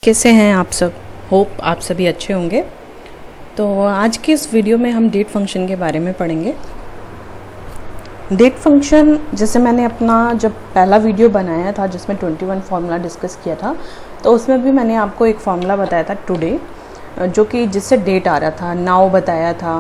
कैसे हैं आप सब। होप आप सभी अच्छे होंगे। तो आज की इस वीडियो में हम डेट फंक्शन के बारे में पढ़ेंगे। डेट फंक्शन जैसे मैंने अपना जब पहला वीडियो बनाया था जिसमें 21 फार्मूला डिस्कस किया था, तो उसमें भी मैंने आपको एक फार्मूला बताया था टुडे, जो कि जिससे डेट आ रहा था, नाउ बताया था।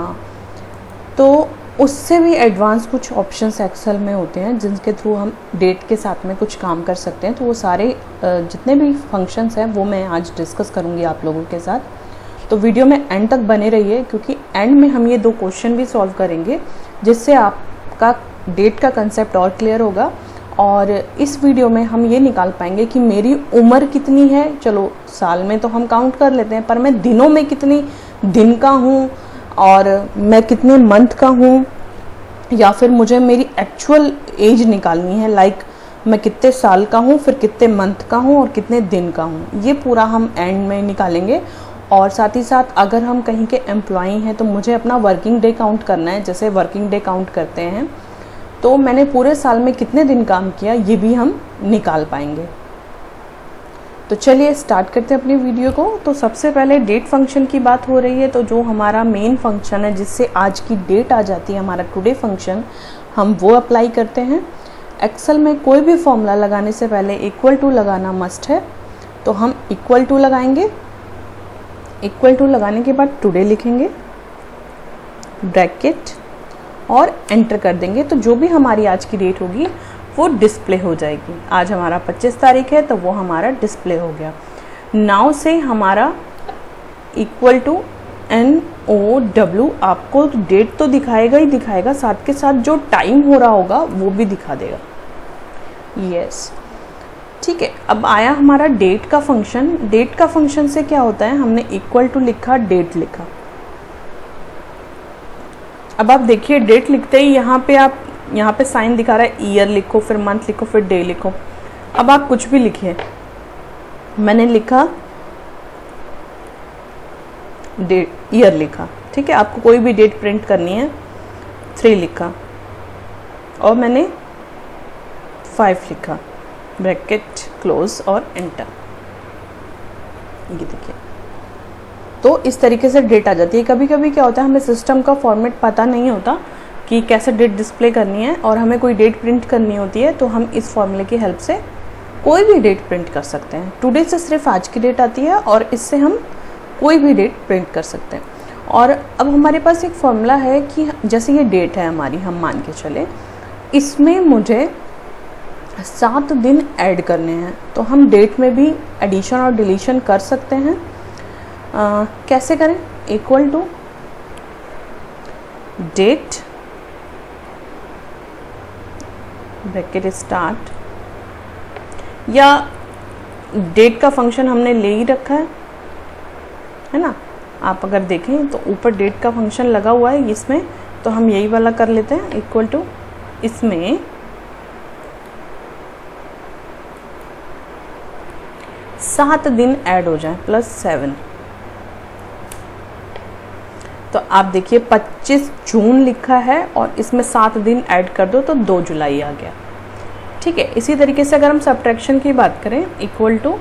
तो उससे भी एडवांस कुछ ऑप्शंस एक्सेल में होते हैं जिनके थ्रू हम डेट के साथ में कुछ काम कर सकते हैं। तो वो सारे जितने भी फंक्शंस हैं वो मैं आज डिस्कस करूँगी आप लोगों के साथ। तो वीडियो में एंड तक बने रहिए, क्योंकि एंड में हम ये 2 क्वेश्चन भी सॉल्व करेंगे जिससे आपका डेट का कंसेप्ट और क्लियर होगा। और इस वीडियो में हम ये निकाल पाएंगे कि मेरी उम्र कितनी है। चलो साल में तो हम काउंट कर लेते हैं, पर मैं दिनों में कितनी दिन का हूँ और मैं कितने मंथ का हूँ, या फिर मुझे मेरी एक्चुअल एज निकालनी है, लाइक मैं कितने साल का हूँ, फिर कितने मंथ का हूँ और कितने दिन का हूँ। ये पूरा हम एंड में निकालेंगे। और साथ ही साथ अगर हम कहीं के एम्प्लॉई हैं तो मुझे अपना वर्किंग डे काउंट करना है। जैसे वर्किंग डे काउंट करते हैं तो मैंने पूरे साल में कितने दिन काम किया, ये भी हम निकाल पाएंगे। तो चलिए स्टार्ट करते हैं अपनी वीडियो को। तो सबसे पहले डेट फंक्शन की बात हो रही है, तो जो हमारा मेन फंक्शन है जिससे आज की डेट आ जाती है, हमारा टुडे फंक्शन, हम वो अप्लाई करते हैं। एक्सेल में कोई भी फॉर्मूला लगाने से पहले इक्वल टू लगाना मस्ट है, तो हम इक्वल टू लगाएंगे। इक्वल टू लगाने के बाद टुडे लिखेंगे, ब्रैकेट और एंटर कर देंगे। तो जो भी हमारी आज की डेट होगी वो डिस्प्ले हो जाएगी। आज हमारा 25 तारीख है तो वो हमारा डिस्प्ले हो गया। नाउ से हमारा इक्वल टू NOW आपको डेट तो दिखाएगा ही दिखाएगा, साथ के साथ जो टाइम हो रहा होगा वो भी दिखा देगा। यस, ठीक है। अब आया हमारा डेट का फंक्शन। डेट का फंक्शन से क्या होता है, हमने इक्वल टू लिखा, डेट लिखा। अब आप देखिए डेट लिखते ही यहाँ पे साइन दिखा रहा है, ईयर लिखो, फिर मंथ लिखो, फिर डे लिखो। अब आप कुछ भी लिखिए। मैंने लिखा डेट, ईयर लिखा, ठीक है। आपको कोई भी डेट प्रिंट करनी है, 3 लिखा और मैंने 5 लिखा, ब्रैकेट क्लोज और एंटर। ये देखिए, तो इस तरीके से डेट आ जाती है। कभी कभी क्या होता है, हमें सिस्टम का फॉर्मेट पता नहीं होता कि कैसे डेट डिस्प्ले करनी है और हमें कोई डेट प्रिंट करनी होती है, तो हम इस फॉर्मूले की हेल्प से कोई भी डेट प्रिंट कर सकते हैं। टुडे से सिर्फ आज की डेट आती है और इससे हम कोई भी डेट प्रिंट कर सकते हैं। और अब हमारे पास एक फॉर्मूला है कि जैसे ये डेट है हमारी, हम मान के चले, इसमें मुझे 7 दिन ऐड करने हैं। तो हम डेट में भी एडिशन और डिलीशन कर सकते हैं। कैसे करें, equal to date, bracket start, या डेट का फंक्शन हमने ले ही रखा है ना। आप अगर देखें तो ऊपर डेट का फंक्शन लगा हुआ है इसमें, तो हम यही वाला कर लेते हैं, इक्वल टू इसमें 7 दिन ऐड हो जाए +7। तो आप देखिए 25 जून लिखा है और इसमें 7 दिन ऐड कर दो तो 2 जुलाई आ गया, ठीक है। इसी तरीके से अगर हम सब्ट्रैक्शन की बात करें, इक्वल टू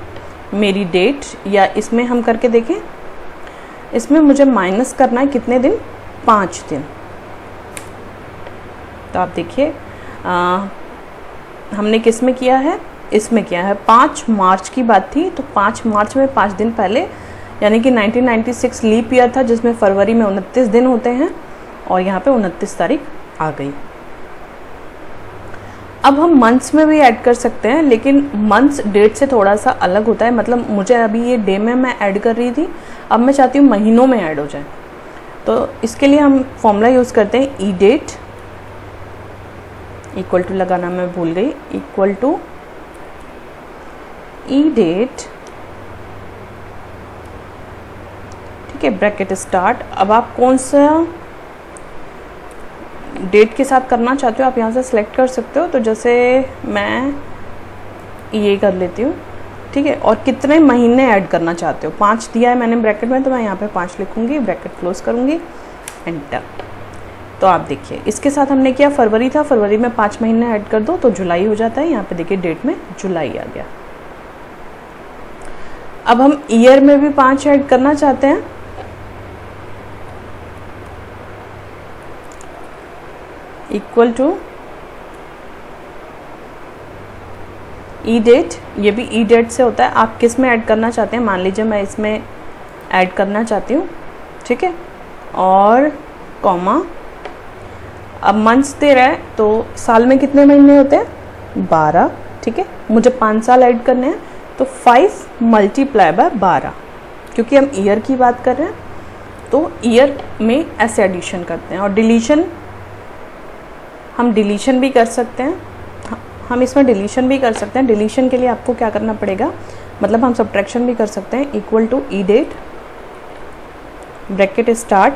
मेरी डेट, या इसमें हम करके देखें, इसमें मुझे माइनस करना है कितने दिन, 5 दिन। तो आप देखिए हमने किस में किया है, इसमें किया है। 5 मार्च की बात थी, तो 5 मार्च में 5 दिन पहले, यानी कि 1996 लीप ईयर था जिसमें फरवरी में 29 दिन होते हैं और यहाँ पे 29 तारीख आ गई। अब हम मंथ्स में भी ऐड कर सकते हैं, लेकिन मंथ्स डेट से थोड़ा सा अलग होता है। मतलब मुझे अभी ये डे में मैं ऐड कर रही थी, अब मैं चाहती हूँ महीनों में ऐड हो जाए। तो इसके लिए हम फॉर्मूला यूज़ करते हैं, ई डेट, इक्वल टू लगाना मैं भूल गई, इक्वल टू ई डेट, ठीक है, ब्रैकेट स्टार्ट। अब आप कौन सा डेट के साथ करना चाहते हो आप यहाँ से सिलेक्ट कर सकते हो। तो जैसे मैं ये कर लेती हूँ, ठीक है। और कितने महीने ऐड करना चाहते हो, 5 दिया है मैंने ब्रैकेट में, तो मैं यहाँ पे 5 लिखूंगी, ब्रैकेट क्लोज करूँगी, एंटर। तो आप देखिए इसके साथ हमने किया, फरवरी था, फरवरी में 5 महीने ऐड कर दो तो जुलाई हो जाता है। यहाँ पे देखिए डेट में जुलाई आ गया। अब हम ईयर में भी 5 ऐड करना चाहते हैं, इक्वल टू ई डेट, ये भी ई डेट से होता है। आप किस में ऐड करना चाहते हैं, मान लीजिए मैं इसमें ऐड करना चाहती हूँ, ठीक है, और कॉमा, अब मंथ्स दे रहा है तो साल में कितने महीने होते हैं, 12, ठीक है, मुझे 5 साल ऐड करने हैं तो 5 मल्टीप्लाई बाय 12, क्योंकि हम ईयर की बात कर रहे हैं तो ईयर में ऐसे एडिशन करते हैं। और डिलीशन, हम डिलीशन भी कर सकते हैं, हम इसमें डिलीशन भी कर सकते हैं। डिलीशन के लिए आपको क्या करना पड़ेगा, मतलब हम सब्ट्रैक्शन भी कर सकते हैं, equal to E date bracket start,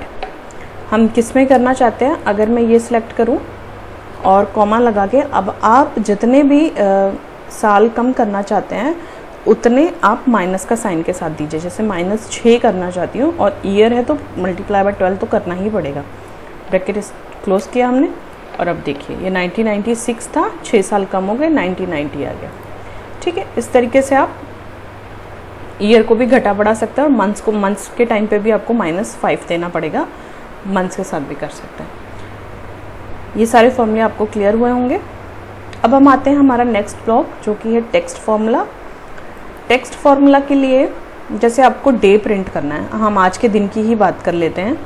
हम किस में करना चाहते हैं, अगर मैं ये सिलेक्ट करूं और कॉमा लगा के, अब आप जितने भी साल कम करना चाहते हैं उतने आप माइनस का साइन के साथ दीजिए। जैसे -6 करना चाहती हूँ और ईयर है तो मल्टीप्लाई बाय 12 तो करना ही पड़ेगा। ब्रैकेट क्लोज किया हमने और अब देखिए ये 1996 था, 6 साल कम हो गए, 1990 आ गया, ठीक है। इस तरीके से आप ईयर को भी घटा बढ़ा सकते हैं और मंथ्स को, मंथ्स के टाइम पे भी आपको -5 देना पड़ेगा, मंथ्स के साथ भी कर सकते हैं। ये सारे फॉर्मूले आपको क्लियर हुए होंगे। अब हम आते हैं हमारा नेक्स्ट ब्लॉक जो कि है टेक्स्ट फॉर्मूला। टेक्स्ट फॉर्मूला के लिए जैसे आपको डे प्रिंट करना है, हम आज के दिन की ही बात कर लेते हैं,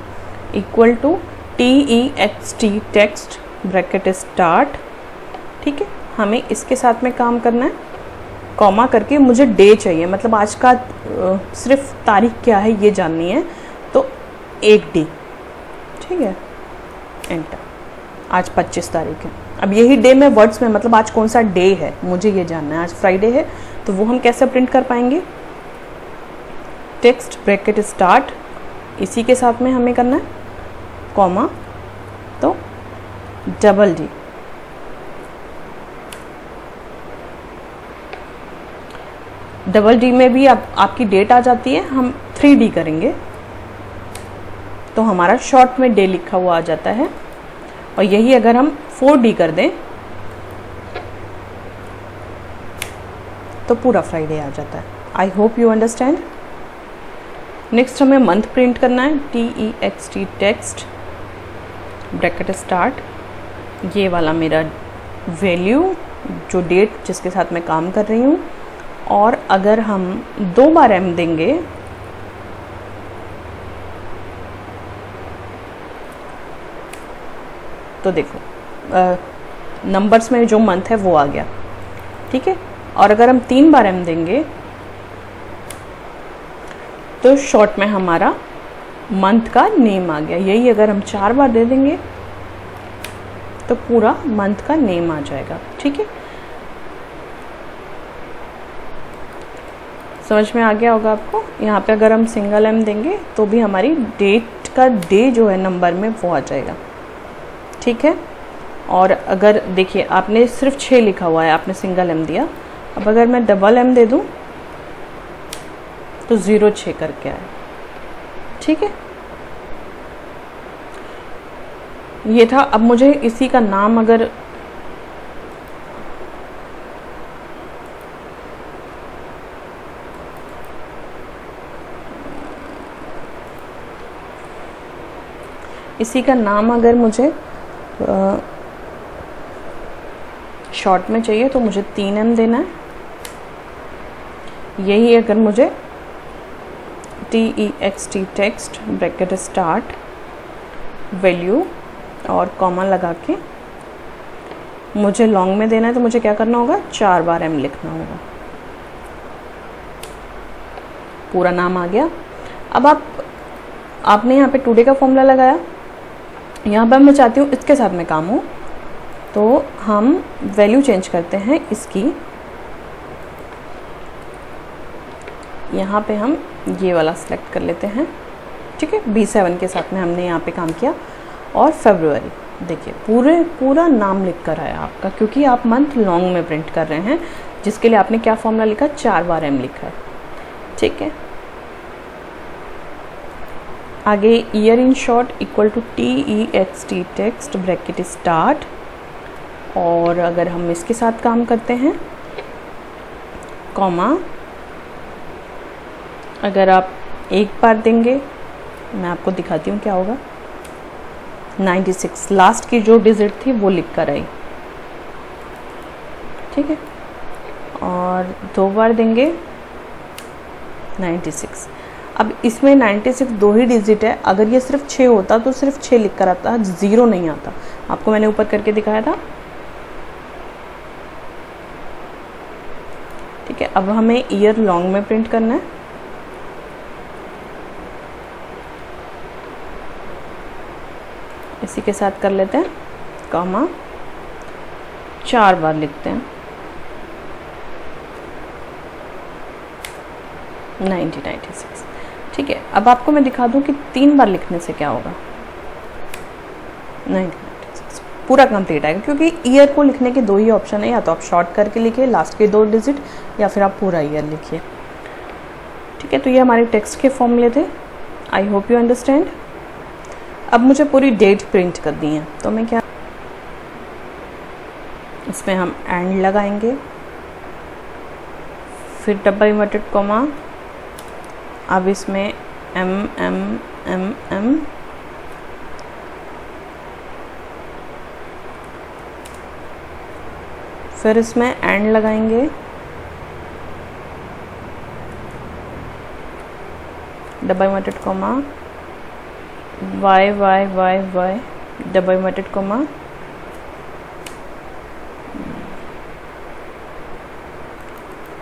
equal to TEXT text bracket start, ठीक है, हमें इसके साथ में काम करना है, कॉमा करके मुझे डे चाहिए, मतलब आज का सिर्फ तारीख क्या है ये जाननी है, तो 1 डे, ठीक है, एंटर। आज 25 तारीख है। अब यही डे में वर्ड्स में, मतलब आज कौन सा डे है मुझे ये जानना है, आज फ्राइडे है तो वो हम कैसे प्रिंट कर पाएंगे, टेक्स्ट ब्रैकेट स्टार्ट, इसी के साथ में हमें करना है कॉमा, तो DD, DD में भी आपकी डेट आ जाती है, हम 3D करेंगे तो हमारा शॉर्ट में डे लिखा हुआ आ जाता है। और यही अगर हम 4D कर दें तो पूरा फ्राइडे आ जाता है। I hope you understand. Next हमें मंथ प्रिंट करना है, TEXT टेक्स्ट ब्रैकेट स्टार्ट, ये वाला मेरा वैल्यू जो डेट जिसके साथ मैं काम कर रही हूँ, और अगर हम 2 बार M देंगे तो देखो नंबर्स में जो मंथ है वो आ गया, ठीक है, और अगर हम 3 बार M देंगे तो शॉर्ट में हमारा मंथ का नेम आ गया। यही अगर हम 4 बार दे देंगे तो पूरा मंथ का नेम आ जाएगा, ठीक है। समझ में आ गया होगा आपको। यहाँ पे अगर हम सिंगल M देंगे तो भी हमारी डेट का डे जो है नंबर में वो आ जाएगा, ठीक है। और अगर देखिए आपने सिर्फ 6 लिखा हुआ है, आपने सिंगल M दिया, अब अगर मैं डबल M दे दूँ तो 06 करके आए, ठीक है। ये था। अब मुझे इसी का नाम अगर मुझे शॉर्ट में चाहिए तो मुझे 3 M देना है। यही अगर मुझे TEXT text bracket start value और कॉमा लगा के मुझे लॉन्ग में देना है तो मुझे क्या करना होगा, 4 बार M लिखना होगा। पूरा नाम आ गया। अब आपने यहाँ पे टुडे का फॉर्मूला लगाया, यहाँ पर मैं चाहती हूँ इसके साथ में काम हो, तो हम वैल्यू चेंज करते हैं इसकी। यहाँ पे हम ये वाला सिलेक्ट कर लेते हैं, ठीक है। B7 के साथ में हमने यहाँ पे काम किया और फरवरी, देखिए पूरा नाम लिख कर आया आपका, क्योंकि आप मंथ लॉन्ग में प्रिंट कर रहे हैं, जिसके लिए आपने क्या फॉर्मूला लिखा, 4 बार M लिखा है, ठीक है। आगे year in short equal to TEXT text bracket start, और अगर हम इसके साथ काम करते हैं कॉमा अगर आप एक बार देंगे, मैं आपको दिखाती हूँ क्या होगा। 96 लास्ट की जो डिजिट थी वो लिख कर आई, ठीक है। और 2 बार देंगे 96। अब इसमें 96 2 ही डिजिट है, अगर ये सिर्फ 6 होता तो सिर्फ 6 लिख कर आता, 0 नहीं आता। आपको मैंने ऊपर करके दिखाया था, ठीक है। अब हमें ईयर लॉन्ग में प्रिंट करना है। इसी के साथ कर लेते हैं कॉमा, 4 बार लिखते हैं 96, ठीक है। अब आपको मैं दिखा दूं कि 3 बार लिखने से क्या होगा। 96 पूरा कंप्लीट आएगा, क्योंकि ईयर को लिखने के 2 ही ऑप्शन है, या तो आप शॉर्ट करके लिखिए लास्ट के 2 डिजिट, या फिर आप पूरा ईयर लिखिए, ठीक है। तो ये हमारे टेक्स्ट के फॉर्मूले थे। I hope you understand. अब मुझे पूरी डेट प्रिंट करनी है, तो मैं क्या, इसमें हम एंड लगाएंगे, फिर डबल इन्वर्टेड कॉमा, अब इसमें एम, फिर इसमें एंड लगाएंगे, double inverted comma, Y, double inverted comma,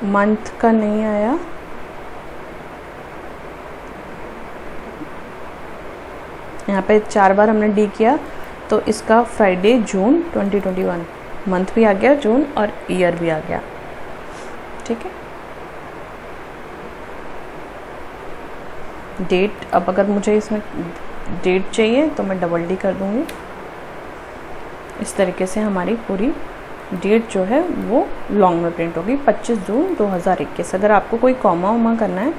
month का नहीं आया, यहाँ पे 4 बार हमने डी किया, तो इसका फ्राइडे जून 2021, मंथ भी आ गया जून और ईयर भी आ गया, ठीक है। डेट, अब अगर मुझे इसमें डेट चाहिए तो मैं डबल डी कर दूंगी। इस तरीके से हमारी पूरी डेट जो है वो लॉन्ग में प्रिंट होगी, 25 जून 2021। अगर आपको कोई कॉमा वॉमा करना है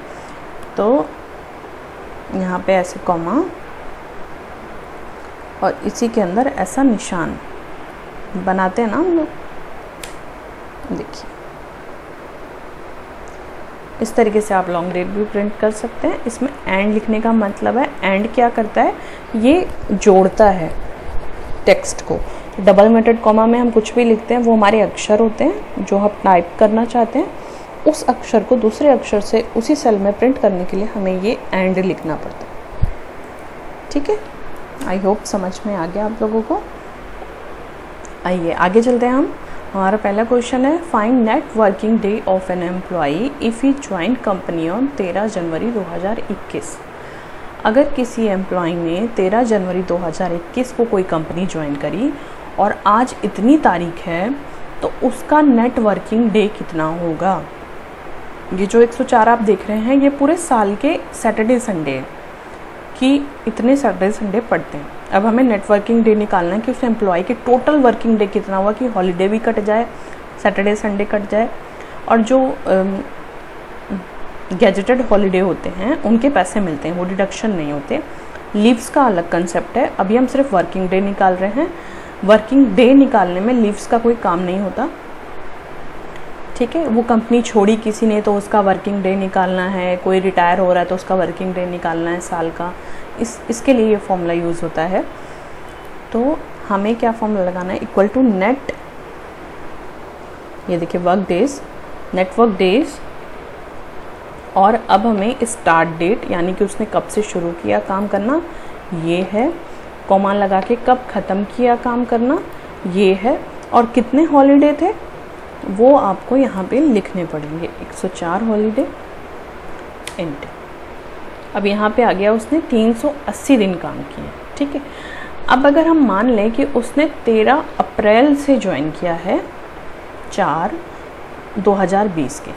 तो यहाँ पे ऐसे कॉमा और इसी के अंदर ऐसा निशान बनाते हैं ना हम लोग, देखिए इस तरीके से आप लॉन्ग डेट भी प्रिंट कर सकते हैं। इसमें एंड लिखने का मतलब है, एंड क्या करता है, ये जोड़ता है टेक्स्ट को। डबल इन्वर्टेड कॉमा में हम कुछ भी लिखते हैं, वो हमारे अक्षर होते हैं जो हम टाइप करना चाहते हैं, उस अक्षर को दूसरे अक्षर से उसी सेल में प्रिंट करने के लिए हमें ये एंड लिखना पड़ता है, ठीक है। आई होप समझ में आ गया आप लोगों को। आइए आगे चलते हैं हम। हमारा पहला क्वेश्चन है, find net working day of an employee if he join company on 13 जनवरी 2021। अगर किसी एम्प्लॉई ने 13 जनवरी 2021 को कोई कंपनी ज्वाइन करी और आज इतनी तारीख है, तो उसका नेट वर्किंग डे कितना होगा। ये जो 104 आप देख रहे हैं, ये पूरे साल के सैटरडे संडे कि इतने सैटरडे संडे पड़ते हैं। अब हमें नेट वर्किंग डे निकालना है कि उस एम्प्लॉय के टोटल वर्किंग डे कितना हुआ, कि हॉलीडे भी कट जाए, सैटरडे संडे कट जाए, और जो गैजेटेड हॉलीडे होते हैं उनके पैसे मिलते हैं, वो डिडक्शन नहीं होते। लीव्स का अलग कंसेप्ट है, अभी हम सिर्फ वर्किंग डे निकाल रहे हैं। वर्किंग डे निकालने में लीव्स का कोई काम नहीं होता, ठीक है। वो कंपनी छोड़ी किसी ने तो उसका वर्किंग डे निकालना है, कोई रिटायर हो रहा है तो उसका वर्किंग डे निकालना है साल का, इसके लिए ये फॉर्मूला यूज़ होता है। तो हमें क्या फॉर्मूला लगाना है, इक्वल टू नेट, ये देखिए वर्क डेज, नेटवर्क डेज, और अब हमें स्टार्ट डेट यानी कि उसने कब से शुरू किया काम करना ये है, कॉमा लगा के कब ख़त्म किया काम करना ये है, और कितने हॉलीडे थे वो आपको यहाँ पे लिखने पड़ेंगे। 104 हॉलीडे एंड, अब यहाँ पे आ गया उसने 380 दिन काम किए, ठीक है। अब अगर हम मान लें कि उसने 13 अप्रैल से ज्वाइन किया है 4/2020 के,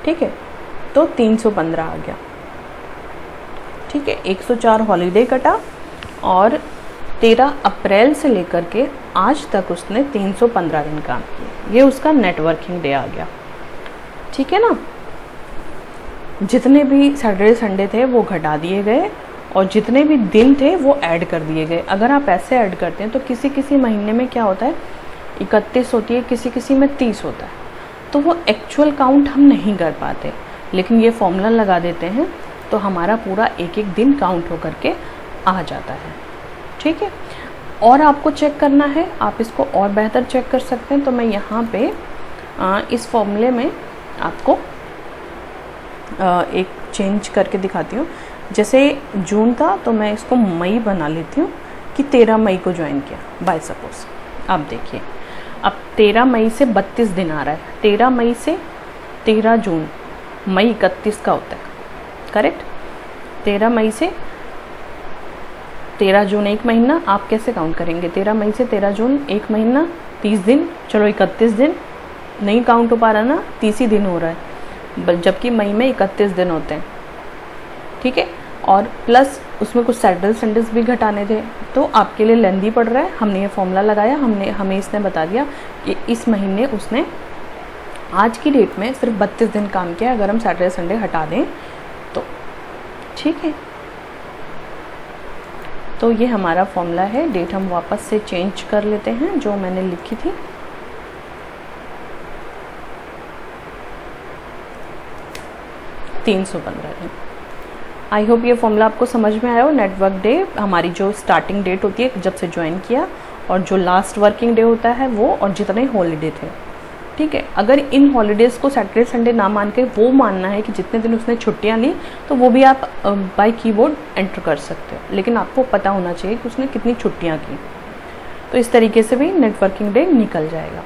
ठीक है, तो 315 आ गया, ठीक है। 104 हॉलीडे कटा और 13 अप्रैल से लेकर के आज तक उसने 315 दिन काम किया, ये उसका नेटवर्किंग डे आ गया, ठीक है ना। जितने भी सैटरडे संडे थे वो घटा दिए गए और जितने भी दिन थे वो ऐड कर दिए गए। अगर आप ऐसे ऐड करते हैं तो किसी किसी महीने में क्या होता है 31 होती है, किसी किसी में 30 होता है, तो वो एक्चुअल काउंट हम नहीं कर पाते। लेकिन ये फॉर्मूला लगा देते हैं तो हमारा पूरा एक एक दिन काउंट होकर के आ जाता है। ठीक है, और आपको चेक करना है, आप इसको और बेहतर चेक कर सकते हैं। तो मैं यहाँ पे इस फॉर्मूले में आपको एक चेंज करके दिखाती हूँ। जैसे जून था तो मैं इसको मई बना लेती हूँ कि 13 मई को ज्वाइन किया बाय सपोज। अब देखिए, अब 13 मई से 32 दिन आ रहा है, 13 मई से 13 जून, मई 31 का होता है, करेक्ट। 13 मई से 13 जून एक महीना, आप कैसे काउंट करेंगे? 13 मई से 13 जून एक महीना 30 दिन, चलो 31 दिन नहीं काउंट हो पा रहा ना, 30 ही दिन हो रहा है, जबकि मई में 31 दिन होते हैं। ठीक है, और प्लस उसमें कुछ सैटरडे संडेज भी घटाने थे, तो आपके लिए लेंदी पड़ रहा है। हमने ये फॉर्मूला लगाया, हमें इसने बता दिया कि इस महीने उसने आज की डेट में सिर्फ 32 दिन काम किया, अगर हम सैटरडे संडे हटा दें तो। ठीक है, तो ये हमारा फॉर्मूला है। डेट हम वापस से चेंज कर लेते हैं जो मैंने लिखी थी। दिन। आई होप ये फॉर्मूला आपको समझ में आया हो। नेटवर्क डे हमारी जो स्टार्टिंग डेट होती है जब से ज्वाइन किया, और जो लास्ट वर्किंग डे होता है वो, और जितने हॉलीडे थे। ठीक है, अगर इन हॉलीडेज़ को सैटरडे संडे ना मान के वो मानना है कि जितने दिन उसने छुट्टियां ली, तो वो भी आप बाय कीबोर्ड एंटर कर सकते हो, लेकिन आपको पता होना चाहिए कि उसने कितनी छुट्टियां की। तो इस तरीके से भी नेटवर्किंग डे निकल जाएगा।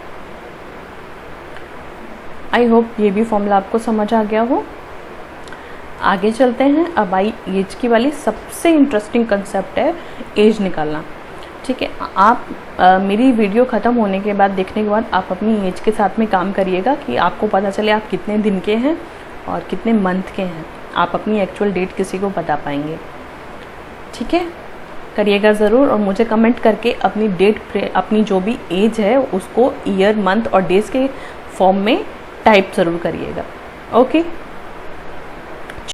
आई होप ये भी फॉर्मूला आपको समझ आ गया हो। आगे चलते हैं। अब आई एज की वाली सबसे इंटरेस्टिंग कंसेप्ट है एज निकालना। ठीक है, आप मेरी वीडियो ख़त्म होने के बाद, देखने के बाद, आप अपनी एज के साथ में काम करिएगा कि आपको पता चले आप कितने दिन के हैं और कितने मंथ के हैं। आप अपनी एक्चुअल डेट किसी को बता पाएंगे। ठीक है, करिएगा ज़रूर, और मुझे कमेंट करके अपनी डेट, अपनी जो भी एज है उसको ईयर, मंथ और डेज के फॉर्म में टाइप ज़रूर करिएगा। ओके।